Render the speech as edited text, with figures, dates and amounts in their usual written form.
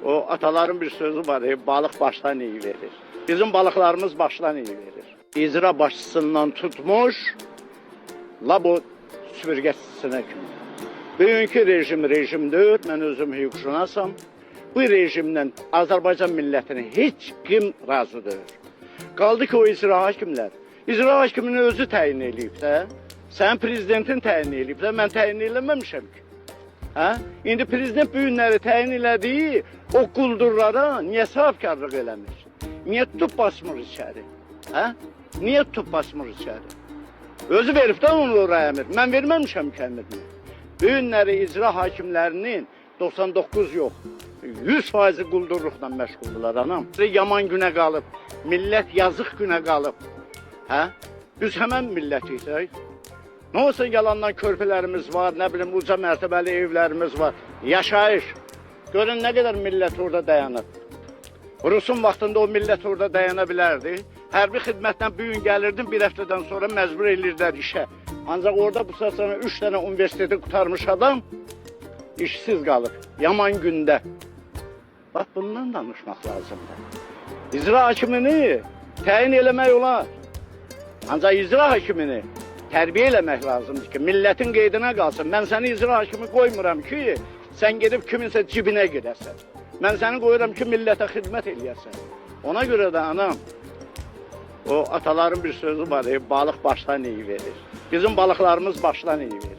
O ataların bir sözü var, balıq başdan iyi verir. Bizim balıklarımız baştan iyi verir. İcra başçısından tutmuş, labo süpürgəçisinə kimi. Bugünkü rejimdir, mən özüm hüquqşünasam. Bu rejimdən Azərbaycan millətini heç kim razı deyil. Qaldı ki, o icra hakimlər. İcra hakimini özü təyin edib də, sən prezidentin təyin edib də, mən təyin eləməmişəm ki. Hə? İndi prezident bu günləri təyin elədiyi o quldurlara niyə sahibkarlıq eləmir? Niyə tutub basmır içəri? Hə? Niyə tutub basmır içəri? Özü verib də onu oraya əmir. Mən verməmişəm ki əmirini. Bu günləri icra hakimlərinin 99 yox, 100% quldurluqla məşğuldurlar anam. Yaman günə qalıb, millət yazıq günə qalıb. Hə? Biz həmən millətik. Nə olsa yalandan körpələrimiz var, nə bilim uca mərtəbəli evlərimiz var. Yaşayış. Görün nə qədər millət orada dayanıb. Rusun vaxtında o millət orada dayana bilərdi. Hərbi xidmətdən bu gün gəlirdim, bir həftədən sonra məcbur edirdilər işə. Ancaq orada bu saat sonra 3 dənə universiteti qutarmış adam işsiz qalıb, yaman gündə. Bax, bundan danışmaq lazımdır. İcra hakimini təyin eləmək olar. Ancaq icra hakimini tərbiyə eləmək lazımdır ki, millətin qeydinə qalsın. Mən səni icra hakimi qoymuram ki, sən gedib kiminsə cibinə gedəsən. Mən səni qoyuram ki, millətə xidmət eləyəsən. Ona görə də anam, o ataların bir sözü var, balıq başdan iyi verir. Bizim balıqlarımız başdan iyi verir.